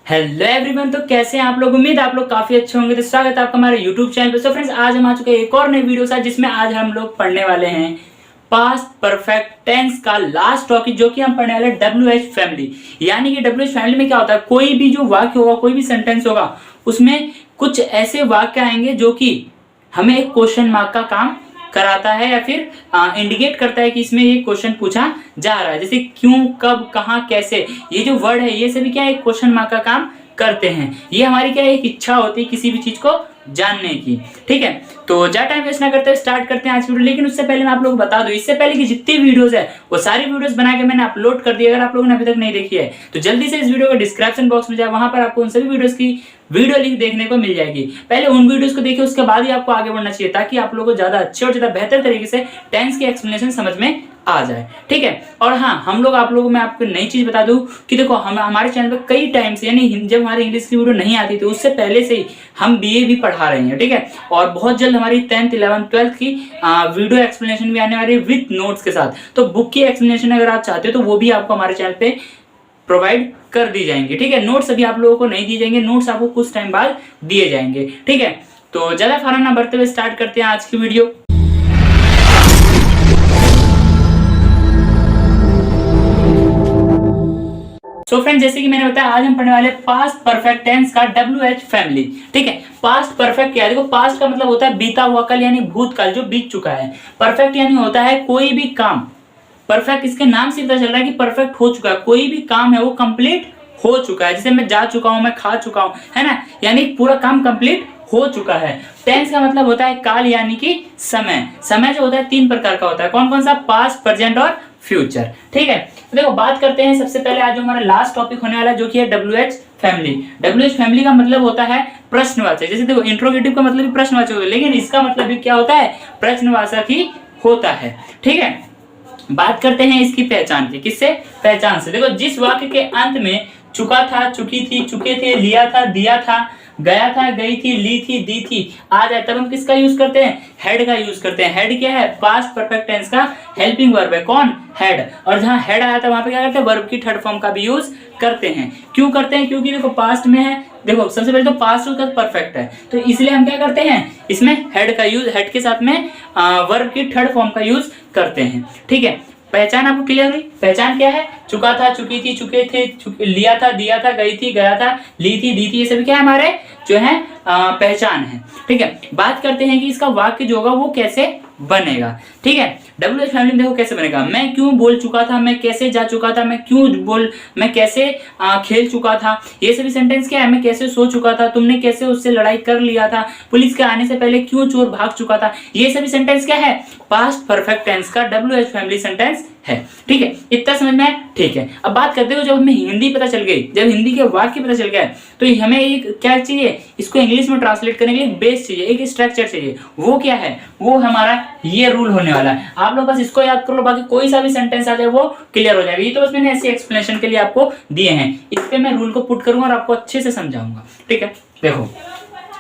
Hello everyone, तो कैसे हैं आप लोग। उम्मीद आप लोग काफी अच्छे होंगे। तो स्वागत है आपका हमारे यूट्यूब चैनल पे। सो फ्रेंड्स, आज हम आ चुके हैं एक और नई वीडियो साथ, जिसमें आज हम लोग पढ़ने वाले हैं पास्ट परफेक्ट टेंस का लास्ट टॉपिक, जो कि हम पढ़ने वाले WH फैमिली। यानी कि WH फैमिली में क्या होता है, कोई भी जो वाक्य होगा, कोई भी सेंटेंस होगा, उसमें कुछ ऐसे वाक्य आएंगे जो कि हमें एक क्वेश्चन मार्क का काम कराता है या फिर इंडिकेट करता है कि इसमें ये क्वेश्चन पूछा जा रहा है। जैसे क्यों, कब, कहां, कैसे, ये जो वर्ड है ये सभी क्या है, एक क्वेश्चन मार्क का काम करते हैं। ये हमारी क्या है, एक इच्छा होती है किसी भी चीज को जानने की। ठीक है, तो ज्यादा टाइम वेस्ट ना करते हुए स्टार्ट करते हैं आज की वीडियो। लेकिन उससे पहले मैं आप लोगों को बता दूं, इससे पहले कि जितनी वीडियोस है वो सारी वीडियोस बना के मैंने अपलोड कर दी। अगर आप लोगों ने अभी तक नहीं देखी है तो जल्दी से इस वीडियो के डिस्क्रिप्शन बॉक्स में जाए, वहां पर आपको उन सभी वीडियोस की वीडियो लिंक देखने को मिल जाएगी। पहले उन वीडियोस को देखिए, उसके बाद ही आपको आगे बढ़ना चाहिए, ताकि आप लोगों को ज्यादा अच्छे और ज्यादा बेहतर तरीके से टेंस की एक्सप्लेनेशन समझ में आ जाए। ठीक है, और हाँ, हम लोग आप लोगों में आपको नई चीज बता दूं कि देखो, हम हमारे चैनल पे कई टाइम से, यानी जब हमारी इंग्लिश की वीडियो नहीं आती थी उससे पहले से ही हम BA भी पढ़ा रहे हैं। ठीक है, और बहुत जल्द हमारी 10th 11th 12th की वीडियो एक्सप्लेनेशन भी आने वाली है विद नोट्स के साथ। तो बुक की एक्सप्लेनेशन अगर आप चाहते हो तो वो भी आपको हमारे चैनल पे प्रोवाइड कर दी जाएंगे। ठीक है, नोट्स अभी आप लोगों को नहीं दिए जाएंगे, नोट्स आपको कुछ टाइम बाद दिए जाएंगे। ठीक है, तो ज्यादा फारा ना बढ़ते हुए स्टार्ट करते हैं आज की वीडियो। सो फ्रेंड, जैसे कि मैंने बताया, आज हम पढ़ने वाले पास्ट परफेक्ट टेंस का WH फैमिली। ठीक है, पास्ट परफेक्ट क्या है, देखो पास्ट का मतलब होता है बीता हुआ काल, यानी भूतकाल जो बीत चुका है। परफेक्ट यानी होता है कोई भी काम, परफेक्ट इसके नाम से पता चल रहा है कि परफेक्ट हो चुका है, कोई भी काम है वो कंप्लीट हो चुका है। जैसे मैं जा चुका हूं, मैं खा चुका हूं, है ना, यानी पूरा काम कंप्लीट हो चुका है। टेंस का मतलब होता है काल, यानी कि समय। समय जो होता है 3 प्रकार का होता है। कौन कौन सा? पास्ट, प्रेजेंट और फ्यूचर। ठीक है, तो देखो बात करते हैं सबसे पहले आज जो हमारा लास्ट टॉपिक होने वाला है, जो कि है WH फैमिली। WH फैमिली का मतलब होता है प्रश्नवाचक। जैसे देखो, इंट्रोगेटिव का मतलब भी प्रश्नवाचक होता है, लेकिन इसका मतलब भी क्या होता है, प्रश्नवाचक ही होता है। ठीक है, बात करते हैं इसकी पहचान की। किससे? पहचान से। देखो, जिस वाक्य के अंत में चुका था, चुकी थी, चुके थे, लिया था, दिया था, गया था, गई थी, ली थी, दी थी आ जाए, तब हम किसका यूज करते हैं? हेड का यूज करते हैं। हेड क्या है? पास्ट परफेक्ट टेंस का हेल्पिंग वर्ब है। कौन? हेड। और जहां हेड आया था वहां पे क्या करते हैं? वर्ब की थर्ड फॉर्म का भी यूज करते हैं। क्यों करते हैं? क्योंकि देखो पास्ट में है, देखो सबसे पहले तो पास्ट उसका परफेक्ट है, तो इसलिए हम क्या करते हैं, इसमें हेड का यूज, हेड के साथ में वर्ब की थर्ड फॉर्म का यूज करते हैं। ठीक है, पहचान आपको क्लियर हुई? पहचान क्या है? चुका था, चुकी थी, चुके थे, लिया था, दिया था, गई थी, गया था, ली थी, दी थी, ये सभी क्या है, हमारे जो है पहचान है। ठीक है, बात करते हैं कि इसका वाक्य जो होगा वो कैसे बनेगा। ठीक है, WH फैमिली में देखो कैसे बनेगा। मैं क्यों बोल चुका था, मैं कैसे जा चुका था, मैं कैसे खेल चुका था, ये सभी सेंटेंस क्या है, मैं कैसे सो चुका था, तुमने कैसे उससे लड़ाई कर लिया था, पुलिस के आने से पहले क्यों चोर भाग चुका था, ये सभी सेंटेंस क्या है, पास्ट परफेक्ट टेंस का WH फैमिली सेंटेंस है। ठीक है, इतना समझ में आया? ठीक है, अब बात करते हो, जब हमें हिंदी पता चल गई, जब हिंदी के वाक्य पता चल गया है, तो हमें एक क्या चाहिए, इसको इंग्लिश में ट्रांसलेट करने के लिए बेस चाहिए, एक स्ट्रक्चर चाहिए। वो क्या है? वो हमारा ये रूल होने वाला है। आप लोग बस इसको याद कर लो, बाकी कोई सा भी सेंटेंस आ जाए वो क्लियर हो जाएगा। ये तो बस मैंने ऐसी एक्सप्लेनेशन के लिए आपको दिए हैं, इस पे मैं रूल को पुट करूंगा और आपको अच्छे से समझाऊंगा। ठीक है, देखो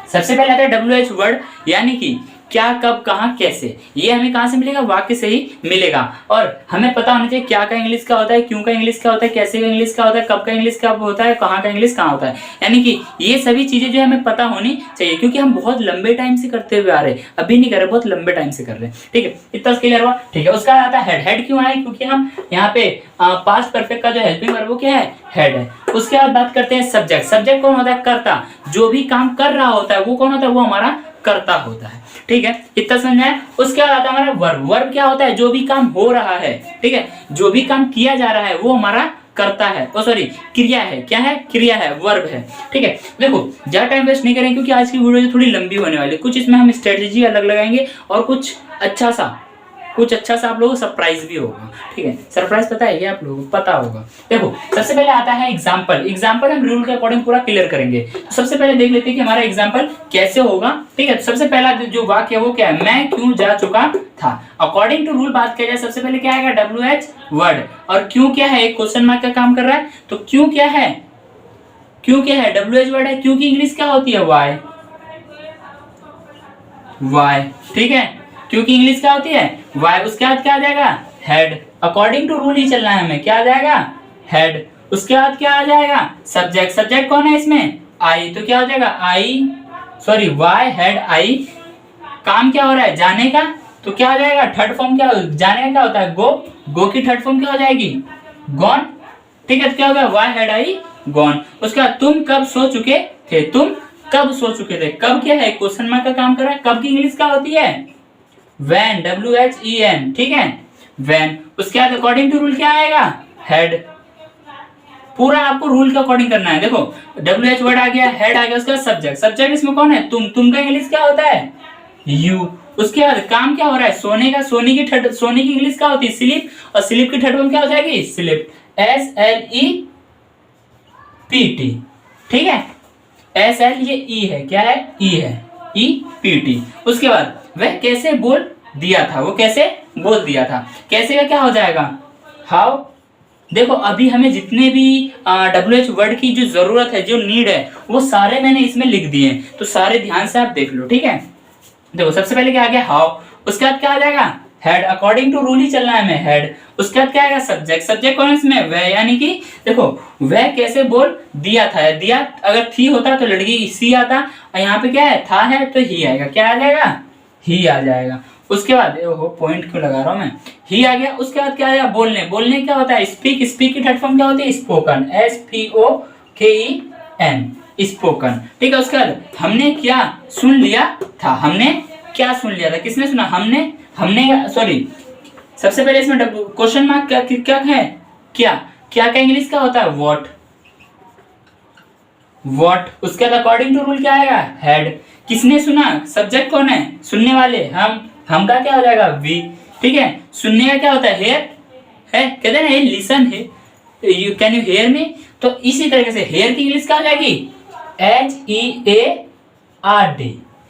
सबसे पहले आता है WH वर्ड, यानी कि क्या, कब, कहां, कैसे। ये हमें कहां से मिलेगा? वाक्य से ही मिलेगा। और हमें पता होना चाहिए क्या का इंग्लिश क्या होता है, क्यों का इंग्लिश क्या होता है, कैसे का इंग्लिश क्या होता है, कब का इंग्लिश क्या होता है, कहां का इंग्लिश कहां होता है। यानी कि ये सभी चीजें जो है हमें पता होनी चाहिए, क्योंकि हम बहुत लंबे टाइम से करते हुए आ रहे हैं, अभी नहीं कर रहे, बहुत लंबे टाइम से कर रहे हैं। ठीक है, इतना क्लियर हुआ? ठीक है, उसका आता है हेड। हेड क्यों आए? क्योंकि हम यहाँ पे पास्ट परफेक्ट का जो हेल्पिंग वर्ब वो क्या है? हेड है। उसके बाद बात करते हैं सब्जेक्ट। सब्जेक्ट कौन होता है? कर्ता। जो भी काम कर रहा होता है वो कौन होता है? वो हमारा करता होता है। ठीक है, इतना समझ में आया? उसके बाद आता है हमारा वर्ब। वर्ब क्या होता है? जो भी काम हो रहा है, ठीक है, जो भी काम किया जा रहा है वो हमारा करता है, सॉरी क्रिया है। क्या है? क्रिया है, वर्ब है। ठीक है, देखो ज्यादा टाइम वेस्ट नहीं करेंगे, क्योंकि आज की वीडियो जो थोड़ी लंबी होने वाली है, कुछ इसमें हम स्ट्रेटेजी अलग लगाएंगे और कुछ अच्छा सा आप लोगों को सरप्राइज भी होगा। ठीक है, सरप्राइज पता है, ये आप लोगों को पता होगा। देखो सबसे पहले आता है एग्जाम्पल। एग्जाम्पल हम रूल के अकॉर्डिंग पूरा क्लियर करेंगे। तो सबसे पहले देख लेते हैं कि हमारा एग्जाम्पल कैसे होगा। ठीक है, सबसे पहला जो वाक्य है वो क्या है? मैं क्यों जा चुका था। अकॉर्डिंग टू रूल बात किया जाए, सबसे पहले क्या आएगा? WH word. और क्यों क्या है? एक क्वेश्चन मार्क का काम कर रहा है, तो क्यों क्या है? क्यों क्या है? WH वर्ड है। क्यों की इंग्लिश क्या होती है? वाई। ठीक है, क्योंकि इंग्लिश क्या होती है? वाई। उसके बाद क्या आ जाएगा? हेड। अकॉर्डिंग टू रूल ही चलना है हमें, क्या आ जाएगा? हेड। उसके बाद क्या आ जाएगा, सब्जेक्ट। सब्जेक्ट कौन है इसमें, आई, तो क्या हो जाएगा वाई हैड आई। काम क्या हो रहा है, जाने का, तो क्या हो जाएगा, थर्ड फॉर्म क्या, जाने का क्या होता है, गो। गो की थर्ड फॉर्म क्या हो जाएगी, गॉन। ठीक है, तो क्या होगा, वाई हैड आई गॉन। उसके बाद तुम कब सो चुके थे, तुम कब सो चुके थे। कब क्या है, क्वेश्चन मार्क का काम कर रहा है। कब की इंग्लिश क्या होती है, व्हेन, WHEN। ठीक है, व्हेन। उसके बाद अकॉर्डिंग टू रूल क्या आएगा, हैड। पूरा आपको रूल के अकॉर्डिंग करना है। देखो WH वर्ड आ गया, हेड आ गया, उसके बाद सब्जेक्ट। सब्जेक्ट इसमें कौन है, तुम का इंग्लिश क्या होता है, यू। उसके बाद काम क्या हो रहा है, सोने का। सोने की इंग्लिश क्या होती है, स्लीप। और स्लीप की थर्ड फॉर्म क्या हो जाएगी, स्लिप, SLEPT। ठीक है, SL ये ई है, क्या है, ई है, EPT। उसके बाद वह कैसे बोल दिया था, वो कैसे बोल दिया था। कैसे का क्या हो जाएगा, हाउ। देखो अभी हमें जितने भी WH वर्ड की जो जरूरत है, जो नीड है, वो सारे मैंने इसमें लिख दिए हैं, तो सारे ध्यान से आप देख लो। ठीक है, देखो सबसे पहले क्या आ गया, हाउ। उसके बाद क्या आ जाएगा, हेड। अकॉर्डिंग टू रूल ही चलना है हमें, हेड। उसके बाद क्या आएगा, सब्जेक्ट। सब्जेक्ट कौन है इसमें, वह, यानी कि देखो वह कैसे बोल दिया था। दिया अगर थी होता तो लड़की सी आता, और यहाँ पे क्या है, था है, तो ही आएगा। क्या आ जाएगा, ही आ जाएगा। उसके बाद ओहो पॉइंट क्यों लगा रहा हूं मैं, ही आ गया। उसके बाद क्या आया, बोलने। बोलने क्या होता है, स्पीक। स्पीक की थर्ड फॉर्म क्या होती है, स्पोकन, SPOKEN, स्पोकन। ठीक है, उसके बाद हमने क्या सुन लिया था। हमने क्या सुन लिया था, किसने सुना, हमने सॉरी, सबसे पहले इसमें क्वेश्चन मार्क क्या है, क्या। क्या का इंग्लिश क्या होता है, व्हाट। उसके बाद अकॉर्डिंग टू रूल क्या आएगा, हेड। किसने सुना, सब्जेक्ट कौन है, सुनने वाले, हम का क्या हो जाएगा, वी। ठीक है, सुनने का क्या होता है, हेयर है, कहते हैं ना लिसन है, you can you hear me. तो इसी तरीके से हेयर की इंग्लिश क्या हो जाएगी, HEARD,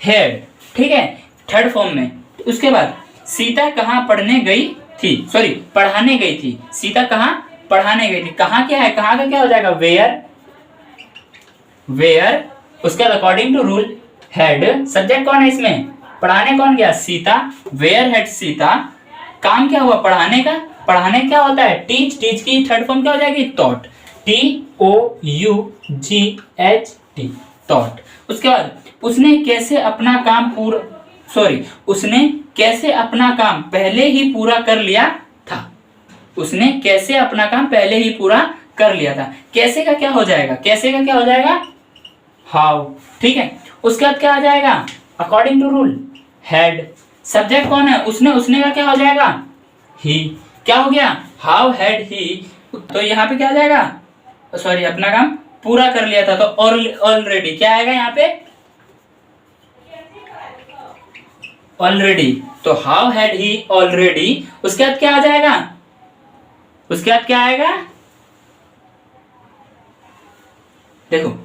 हेड। ठीक है, थर्ड फॉर्म में। उसके बाद सीता कहाँ पढ़ने गई थी, सॉरी पढ़ाने गई थी। सीता कहाँ पढ़ाने गई थी, कहाँ क्या है, कहाँ का क्या हो जाएगा, वेयर। उसके बाद according to rule head. Subject कौन है इसमें, पढ़ाने कौन गया, सीता, वेयर हैड सीता। काम क्या हुआ, पढ़ाने का। पढ़ाने क्या होता है, टीच। टीच की थर्ड फॉर्म क्या हो जाएगी, टॉट, TOUGHT, टॉट। उसके बाद उसने कैसे अपना काम उसने कैसे अपना काम पहले ही पूरा कर लिया था। उसने कैसे अपना काम पहले ही पूरा कर लिया था। कैसे का क्या हो जाएगा, कैसे का क्या हो जाएगा, हाउ। ठीक है, उसके बाद क्या आ जाएगा, according to rule head. Subject कौन है, उसने का क्या हो जाएगा, ही। क्या हो गया, हाउ हैड ही। तो यहाँ पे क्या आ जाएगा, सॉरी अपना काम पूरा कर लिया था, तो ऑलरेडी क्या आएगा यहाँ पे, ऑलरेडी। तो हाउ हैड ही ऑलरेडी। उसके बाद क्या आ जाएगा, उसके बाद क्या आएगा, देखो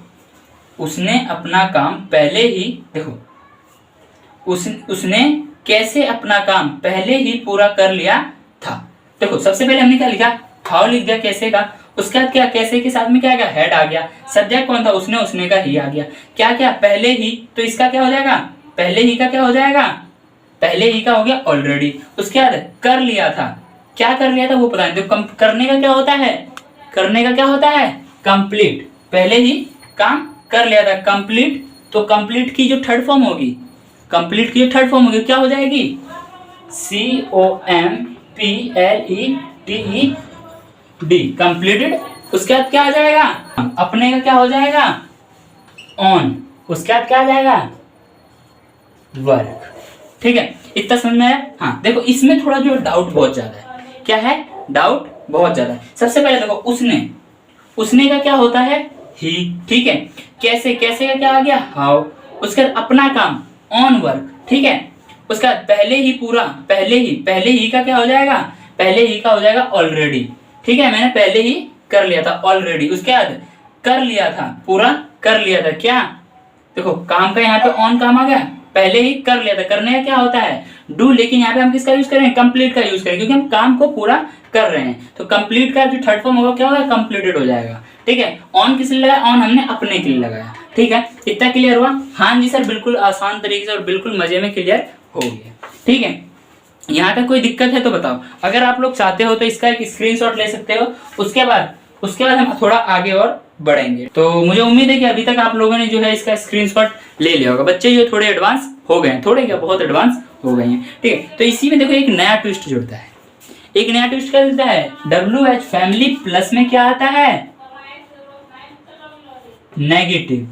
उसने अपना काम पहले ही, देखो उसने कैसे अपना काम पहले ही पूरा कर लिया था। देखो सबसे पहले हमने क्या लिखा, हाउ लिख दिया कैसे का। उसके बाद क्या, कैसे के साथ में क्या आएगा, हेड आ गया। सब्जेक्ट कौन था, उसने का ही आ गया। क्या क्या, पहले ही, तो इसका क्या हो जाएगा, पहले ही का क्या हो जाएगा, पहले ही का हो गया ऑलरेडी। उसके बाद कर लिया था, क्या कर लिया था वो पता नहीं। तो करने का क्या होता है, करने का क्या होता है, कंप्लीट। पहले ही काम कर लिया था, कंप्लीट। तो कंप्लीट की जो थर्ड फॉर्म होगी, कंप्लीट की जो थर्ड फॉर्म होगी क्या हो जाएगी, COMPLETED, कंप्लीटेड। उसके बाद क्या आ जाएगा, अपने का क्या हो जाएगा, ऑन। उसके बाद क्या आ जाएगा, वर्क। ठीक है, इतना समझ में आया। हाँ देखो इसमें थोड़ा जो डाउट बहुत ज्यादा है, क्या है, डाउट बहुत ज्यादा है। सबसे पहले देखो उसने का क्या होता है, ही। ठीक है, कैसे का क्या आ गया, हाउ। उसके बाद अपना काम, ऑन वर्क। ठीक है, उसका पहले ही पूरा, पहले ही का क्या हो जाएगा, पहले ही का हो जाएगा ऑलरेडी। ठीक है, मैंने पहले ही कर लिया था, ऑलरेडी। उसके बाद कर लिया था, पूरा कर लिया था। क्या, देखो काम का यहाँ पे ऑन काम आ गया, पहले ही कर लिया था। करने का क्या होता है, डू। लेकिन यहाँ पे हम किसका यूज करें, कंप्लीट का यूज करें, क्योंकि हम काम को पूरा कर रहे हैं। तो कंप्लीट का जो थर्ड फॉर्म होगा क्या होगा, कंप्लीटेड हो जाएगा। ठीक है, ऑन किस लिए लगाया, ऑन हमने अपने के लिए लगाया। ठीक है, इतना क्लियर हुआ। हाँ जी सर, बिल्कुल आसान तरीके से और बिल्कुल मजे में क्लियर हो गया। ठीक है, यहाँ तक कोई दिक्कत है तो बताओ। अगर आप लोग चाहते हो तो इसका एक स्क्रीनशॉट ले सकते हो। उसके बाद उसके बाद हम थोड़ा आगे और बढ़ेंगे। तो मुझे उम्मीद है कि अभी तक आप लोगों ने जो है इसका स्क्रीनशॉट ले लिया होगा। बच्चे जो थोड़े एडवांस हो गए हैं, थोड़े क्या बहुत एडवांस हो गए हैं, ठीक है। तो इसी में देखो एक नया ट्विस्ट जुड़ता है। एक नया ट्विस्ट क्या जुड़ता है, WH फैमिली प्लस में क्या आता है, negative.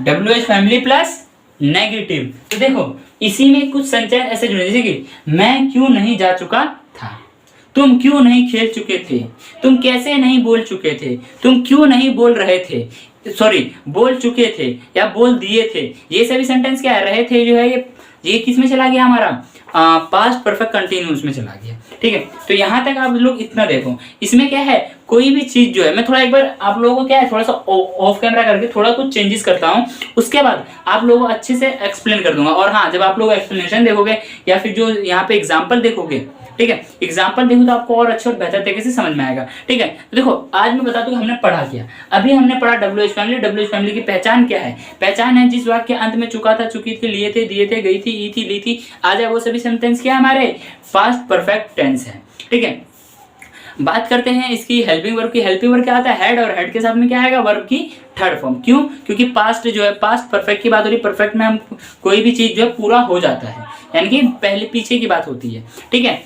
WH family plus negative. तो देखो इसी में कुछ सेंटेंस ऐसे जुड़े, जैसे कि मैं क्यों नहीं जा चुका था, तुम क्यों नहीं खेल चुके थे, तुम कैसे नहीं बोल चुके थे, तुम क्यों नहीं बोल रहे थे, सॉरी बोल चुके थे या बोल दिए थे। ये सभी सेंटेंस क्या है, रहे थे जो है ये किस में चला गया, हमारा पास्ट परफेक्ट कंटिन्यूस में चला गया, ठीक है। तो यहाँ तक आप लोग इतना देखो, इसमें क्या है, कोई भी चीज जो है, मैं थोड़ा एक बार आप लोगों को क्या है थोड़ा सा ऑफ कैमरा करके थोड़ा कुछ चेंजेस करता हूँ, उसके बाद आप लोगों को अच्छे से एक्सप्लेन कर दूंगा। और हाँ, जब आप लोग एक्सप्लेनेशन देखोगे या फिर जो यहाँ पे एग्जाम्पल देखोगे, ठीक है, एग्जाम्पल देखो तो आपको और अच्छे और बेहतर तरीके से समझ में आएगा, ठीक है। तो देखो आज मैं बता दूं कि हमने पढ़ा क्या। अभी हमने पढ़ा WH फैमिली। WH फैमिली की पहचान क्या है, पहचान है जिस वाक्य के अंत में चुका था, चुकी थी, लिए थे, दिए थे, गई थी, ई थी, ली थी, आ जाए, वो सभी सेंटेंस क्या हमारे पास्ट परफेक्ट टेंस है, ठीक है। बात करते हैं इसकी हेल्पिंग वर्ब की। हेल्पिंग वर्ब क्या आता है, हेड, और हेड के साथ में क्या आएगा, वर्ब की थर्ड फॉर्म। क्यों, क्योंकि पास्ट जो है, पास्ट परफेक्ट की बात हो रही, परफेक्ट में हम कोई भी चीज जो है पूरा हो जाता है, यानी कि पहले पीछे की बात होती है, ठीक है।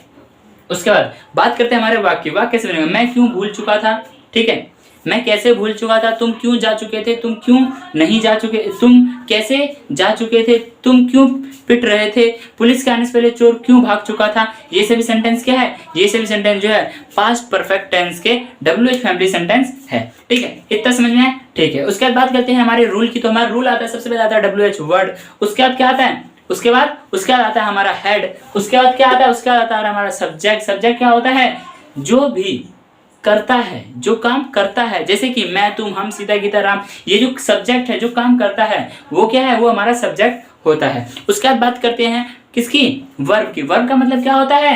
उसके बाद बात करते हैं हमारे वाक्य। वाक्य कैसे बनेगा, मैं क्यों भूल चुका था, ठीक है, मैं कैसे भूल चुका था, तुम क्यों जा चुके थे, तुम क्यों नहीं जा चुके, तुम कैसे जा चुके थे, तुम क्यों पिट रहे थे, पुलिस के आने से पहले चोर क्यों भाग चुका था। ये सभी सेंटेंस क्या है, ये सभी सेंटेंस जो है पास्ट परफेक्ट टेंस के WH फैमिली सेंटेंस है, ठीक है। इतना समझ में है, ठीक है। उसके बाद बात करते हैं हमारे रूल की। तो हमारा रूल आता है, सबसे पहले आता है WH वर्ड, उसके बाद क्या आता है, उसके बाद आता है हमारा हेड, उसके बाद क्या आता है, उसके बाद आता है हमारा सब्जेक्ट। सब्जेक्ट क्या होता है, जो भी करता है, जो काम करता है, जैसे कि मैं, तुम, हम, सीता, गीता, राम, ये जो सब्जेक्ट है, जो काम करता है, वो क्या है, वो हमारा सब्जेक्ट होता है। उसके बाद बात करते हैं किसकी, वर्ब की। वर्ब का मतलब क्या होता है,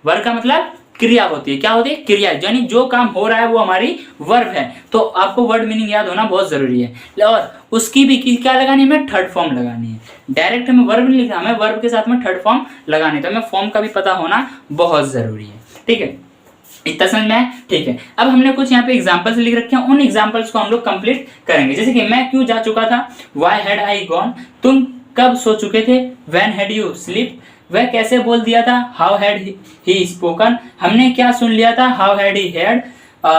वर्ब का मतलब क्रिया होती है। क्या होती है, क्रिया, यानी जो काम हो रहा है वो हमारी वर्ब है। तो आपको वर्ड मीनिंग याद होना बहुत जरूरी है। और उसकी भी क्या लगानी है, हमें थर्ड फॉर्म लगानी है। डायरेक्ट हमें वर्ब नहीं लिखना, हमें वर्ब के साथ में थर्ड फॉर्म लगानी है। तो हमें फॉर्म का भी पता होना बहुत जरूरी है, ठीक है। इतना समझ में है, ठीक है। अब हमने कुछ यहाँ पे एग्जांपल्स लिख रखे हैं, उन एग्जांपल्स को हम लोग कंप्लीट करेंगे। जैसे कि मैं क्यों जा चुका था, व्हाई हैड आई गॉन, तुम कब सो चुके थे, व्हेन हैड यू स्लीप, वह कैसे बोल दिया था, हाउ हैड ही स्पोकन, हमने क्या सुन लिया था, how had he heard,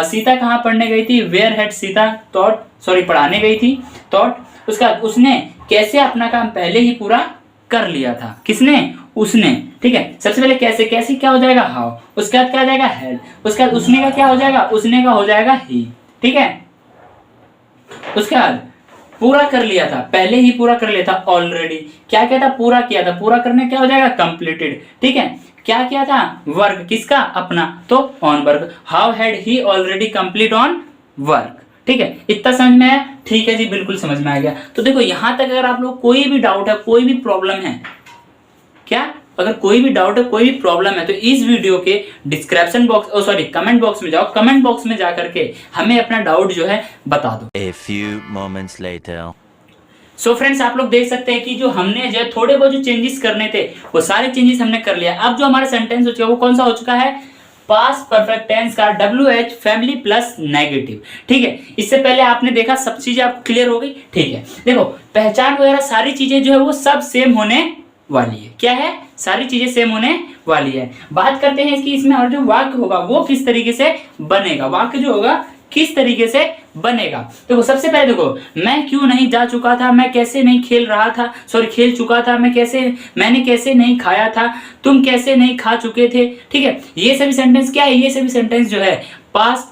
Sita कहाँ पढ़ने गई थी, where had Sita thought, sorry पढ़ाने गई थी, थॉट। उसका उसने कैसे अपना काम पहले ही पूरा कर लिया था, किसने, उसने, ठीक है। सबसे पहले कैसे, कैसे क्या हो जाएगा, हाउ, उसके बाद क्या हो जाएगा, हैड, उसके बाद उसने का क्या हो जाएगा, उसने का हो जाएगा ही, ठीक है। उसके बाद पूरा कर लिया था, पहले ही पूरा कर लिया था, ऑलरेडी, क्या क्या था, पूरा किया था, पूरा करने क्या हो जाएगा, कंप्लीटेड, ठीक है। क्या किया था, वर्क, किसका, अपना, तो on work, how had he already complete on work, ठीक है। इतना समझ में आया, ठीक है जी, बिल्कुल समझ में आ गया। तो देखो यहां तक अगर आप लोग कोई भी डाउट है, कोई भी प्रॉब्लम है, क्या, अगर कोई भी डाउट है, कोई भी प्रॉब्लम है, तो इस वीडियो के description box, sorry comment box में जाओ, कमेंट बॉक्स में जा करके हमें अपना डाउट जो है बता दो। A few moments later. So friends, आप लोग देख सकते हैं कि जो हमने जो थोड़े बहुत जो चेंजेस करने थे वो सारे चेंजेस हमने कर लिया। अब जो हमारा सेंटेंस हो चुका है वो कौन सा हो चुका है, पास्ट परफेक्ट टेंस का WH फैमिली प्लस नेगेटिव, ठीक है। इससे पहले आपने देखा, सब चीजें आपको क्लियर हो गई, ठीक है। देखो पहचान वगैरह सारी चीजें जो है वो सब सेम होने वाली है, क्या है, सारी चीजें सेम होने वाली है। बात करते हैं इसकी, इसमें और जो वाक्य होगा वो किस तरीके से बनेगा, वाक्य जो होगा किस तरीके से बनेगा। देखो सबसे पहले देखो, मैं क्यों नहीं जा चुका था, मैं कैसे नहीं खेल रहा था, सॉरी खेल चुका था, मैंने कैसे नहीं खाया था, तुम कैसे नहीं खा चुके थे, ठीक है। ये सभी सेंटेंस क्या है, ये सभी सेंटेंस जो है पास्ट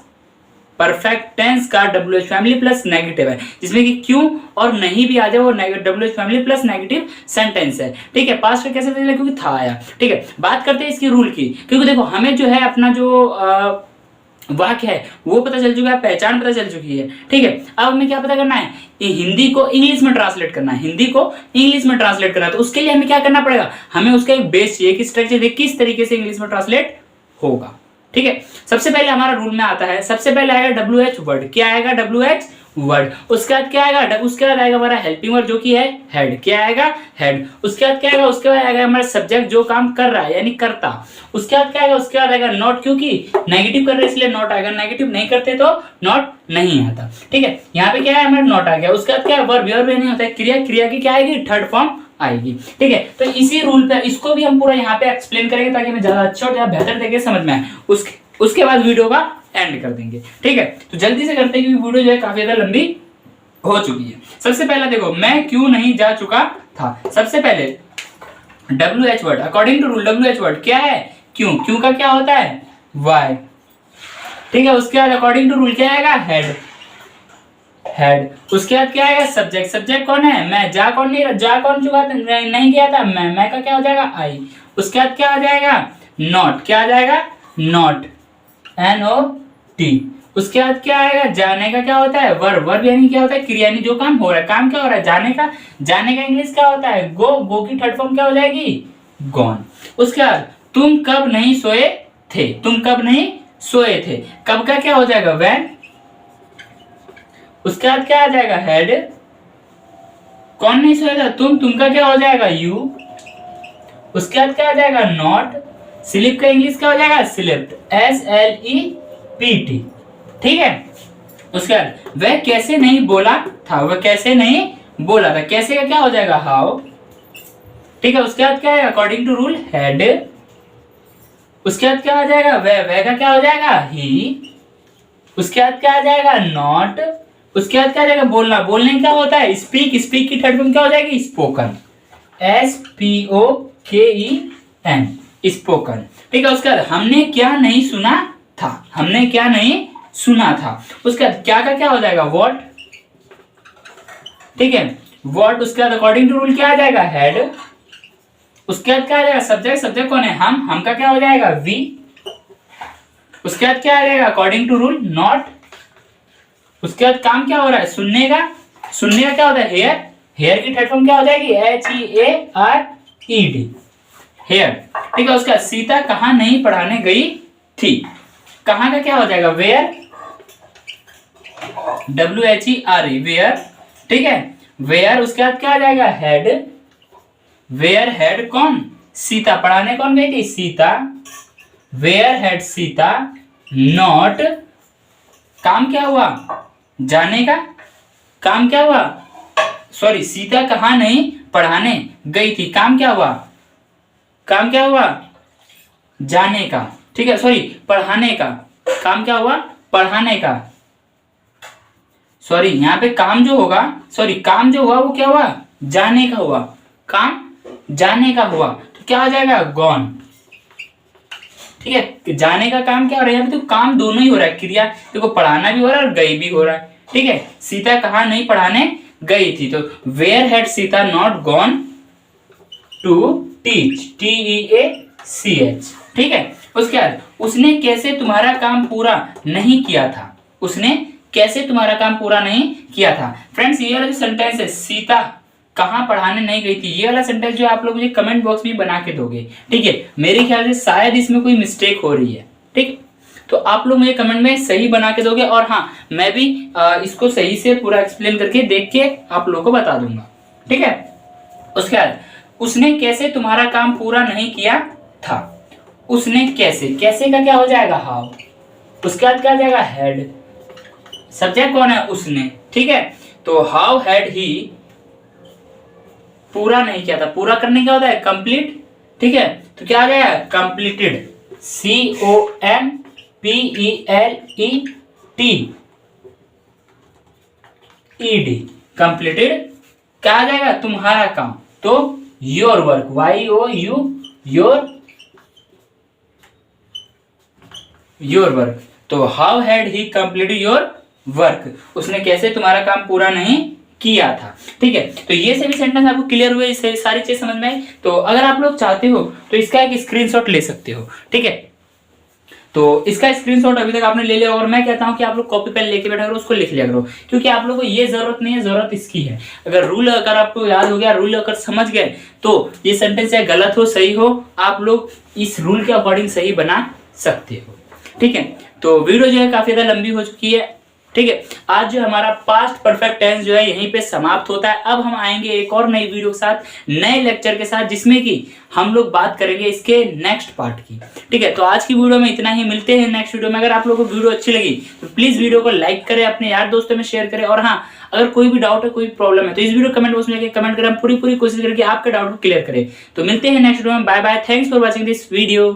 परफेक्ट टेंस का WH फैमिली प्लस नेगेटिव है, जिसमें कि क्यों और नहीं भी आ जाए वो WH family plus negative sentence है, ठीक है। पास्ट में कैसे चलेगा, क्योंकि था आया, ठीक है। बात करते हैं इसकी रूल की, क्योंकि देखो हमें जो है अपना जो वाक्य है वो पता चल चुका है, पहचान पता चल चुकी है, ठीक है। अब हमें क्या पता करना है, हिंदी को इंग्लिश में ट्रांसलेट करना है, हिंदी को इंग्लिश में ट्रांसलेट करना है। तो उसके लिए हमें क्या करना पड़ेगा, हमें उसका एक बेस चाहिए कि स्ट्रक्चर चाहिए, किस तरीके से इंग्लिश में ट्रांसलेट होगा, ठीक है। सबसे पहले हमारा रूल में आता है, सबसे पहले आएगा WH वर्ड, क्या आएगा, WH वर्ड। उसके बाद क्या आएगा, उसके बाद आएगा हमारा हेल्पिंग वर्ड जो कि है हेड। क्या आएगा, हेड। उसके बाद क्या आएगा, उसके बाद आएगा हमारा सब्जेक्ट जो काम कर रहा है यानी करता। उसके बाद क्या आएगा, उसके बाद आएगा नॉट, क्योंकि नेगेटिव कर रहे हैं इसलिए नॉट आएगा, नेगेटिव नहीं करते तो नॉट नहीं आता। ठीक है, यहाँ पे क्या है हमारा नॉट आ गया। उसके बाद क्या है वर्ब, वर्ब नहीं होता है क्रिया, क्रिया की क्या आएगी, थर्ड फॉर्म आएगी। ठीक है, तो इसी रूल पे इसको भी हम पूरा यहाँ पे एक्सप्लेन करेंगे ताकि हमें ज्यादा अच्छा और ज्यादा बेहतर तरीके से समझ में आए। उसके बाद वीडियो का एंड कर देंगे। ठीक है, तो जल्दी से करते हैं क्योंकि वीडियो जो है काफी ज्यादा लंबी हो चुकी है। सबसे पहला देखो, मैं क्यों नहीं जा चुका था। सबसे पहले WH word, according to rule WH word क्या है, क्यों। क्यों का क्या होता है, वाई। ठीक है, उसके बाद अकॉर्डिंग टू रूल क्या आएगा, हेड, हेड। उसके बाद क्या आएगा, सब्जेक्ट, सब्जेक्ट कौन है, मैं। जा कौन नहीं, जा कौन चुका था, नहीं गया था, मैं का क्या हो जाएगा, आई। उसके बाद क्या आ जाएगा, नॉट, क्या आ जाएगा, नॉट, NOT। उसके बाद क्या आएगा, जाने का क्या होता है, वर्ब, वर्ब यानी क्या होता है, क्रिया यानी जो काम हो रहा है। काम क्या हो रहा है, जाने का। जाने का इंग्लिश क्या होता है, गो, गो की थर्ड फॉर्म क्या हो जाएगी, गॉन। उसके बाद तुम कब नहीं सोए थे, तुम कब नहीं सोए थे, कब का क्या हो जाएगा, व्हेन। उसके बाद क्या आ जाएगा, हेड। कौन नहीं सोया था, तुम का क्या हो जाएगा, यू। उसके बाद क्या आ जाएगा, नॉट। स्लिप का इंग्लिश क्या हो जाएगा, स्लिप्ड, SLEPT। ठीक है, उसके बाद वह कैसे नहीं बोला था, वह कैसे नहीं बोला था, कैसे का क्या हो जाएगा, हाउ। ठीक है, उसके बाद क्या है, अकॉर्डिंग टू रूल हेड। उसके बाद क्या आ जाएगा, वह का क्या हो जाएगा, ही। उसके बाद क्या आ जाएगा, नॉट। उसके बाद क्या आ जाएगा, बोलना, बोलने क्या होता है, स्पीक, स्पीक की थर्ड फॉर्म क्या हो जाएगी, स्पोकन, SPOKEN, स्पोकन। ठीक है, उसके बाद हमने क्या नहीं सुना था, हमने क्या नहीं सुना था। उसके बाद क्या का क्या हो जाएगा, व्हाट। ठीक है, व्हाट। उसके बाद अकॉर्डिंग टू रूल क्या आ जाएगा, हेड। उसके बाद क्या आ जाएगा, सब्जेक्ट, सब्जेक्ट कौन है, हम का क्या हो जाएगा, वी। उसके बाद क्या आ जाएगा, अकॉर्डिंग टू रूल नॉट। उसके बाद काम क्या हो रहा है, सुनने का, सुनने का क्या होता है, हेयर, हेयर की थर्ड फॉर्म क्या हो जाएगी, HEARED, हेयर। ठीक है, उसका सीता कहाँ नहीं पढ़ाने गई थी, कहाँ का क्या हो जाएगा, वेयर, WHERE, वेयर। ठीक है, वेयर। उसके बाद क्या आ जाएगा, हेड, वेयर हेड कौन, सीता, पढ़ाने कौन गई थी, Sita, where had Sita, not. काम क्या हुआ, जाने का, काम क्या हुआ, सॉरी, सीता कहाँ नहीं पढ़ाने गई थी, काम क्या हुआ, काम क्या हुआ, जाने का। ठीक है, सॉरी, पढ़ाने का, काम क्या हुआ, पढ़ाने का। सॉरी, यहाँ पे काम जो होगा, सॉरी, काम जो हुआ वो क्या हुआ, जाने का हुआ, काम जाने का हुआ, तो क्या आ जाएगा, गॉन। ठीक है, जाने का काम क्या हो रहा है, यहाँ पे तो काम दोनों ही हो रहा है, क्रिया देखो, पढ़ाना भी हो रहा है और गई भी हो रहा है। ठीक है, सीता कहाँ नहीं पढ़ाने गई थी, तो where had Sita not gone to teach, TEACH। ठीक है, उसके बाद उसने कैसे तुम्हारा काम पूरा नहीं किया था, उसने कैसे तुम्हारा काम पूरा नहीं किया था। फ्रेंड्स, ये वाला जो सेंटेंस है, सीता कहाँ पढ़ाने नहीं गई थी, ये वाला सेंटेंस जो आप लोग मुझे कमेंट बॉक्स में बना के दोगे। ठीक है, मेरे ख्याल से शायद इसमें कोई मिस्टेक हो रही है। ठीक, तो आप लोग मुझे कमेंट में सही बना के दोगे, और हाँ, मैं भी इसको सही से पूरा एक्सप्लेन करके देख के आप लोगों को बता दूंगा। ठीक है, उसके बाद उसने कैसे तुम्हारा काम पूरा नहीं किया था, उसने कैसे, कैसे का क्या हो जाएगा, हाउ। उसके बाद क्या आ जाएगा, हेड, सब्जेक्ट कौन है, उसने। ठीक है, तो हाउ हैड ही, पूरा नहीं किया था, पूरा करने क्या होता है, कंप्लीट। ठीक है, तो क्या आ गया, कंप्लीटेड, COMPLETED, कंप्लीटेड। क्या आ जाएगा, तुम्हारा काम, तो your work, YOU, your work. तो how had he completed your work, उसने कैसे तुम्हारा काम पूरा नहीं किया था। ठीक है, तो ये सभी सेंटेंस आपको क्लियर हुए, इससे सारी चीज समझ में आई। तो अगर आप लोग चाहते हो तो इसका एक स्क्रीनशॉट ले सकते हो। ठीक है, तो इसका स्क्रीनशॉट अभी तक आपने ले लिया, और मैं कहता हूं कि आप लोग कॉपी पेन लेके बैठा करो, उसको लिख लिया करो, क्योंकि आप लोगों को ये जरूरत नहीं है, जरूरत इसकी है। अगर रूल अगर आपको याद हो गया, रूल अगर समझ गए, तो ये सेंटेंस चाहे गलत हो सही हो, आप लोग इस रूल के अकॉर्डिंग सही बना सकते हो। ठीक है, तो वीडियो जो है काफी ज्यादा लंबी हो चुकी है, ठीक है, आज जो हमारा पास्ट परफेक्ट टेंस जो है यहीं पे समाप्त होता है। अब हम आएंगे एक और नई वीडियो के साथ, नए लेक्चर के साथ, जिसमें कि हम लोग बात करेंगे इसके नेक्स्ट पार्ट की। ठीक है, तो आज की वीडियो में इतना ही, मिलते हैं नेक्स्ट वीडियो में। अगर आप लोगों को वीडियो अच्छी लगी तो प्लीज वीडियो को लाइक करें, अपने यार दोस्तों में शेयर करें, और हाँ, अगर कोई भी डाउट है, कोई प्रॉब्लम है, तो इस वीडियो कमेंट बॉक्स में जाके कमेंट करें, हम पूरी कोशिश करेंगे आपके डाउट को क्लियर करें। तो मिलते हैं नेक्स्ट वीडियो में, bye bye, thanks for watching this video.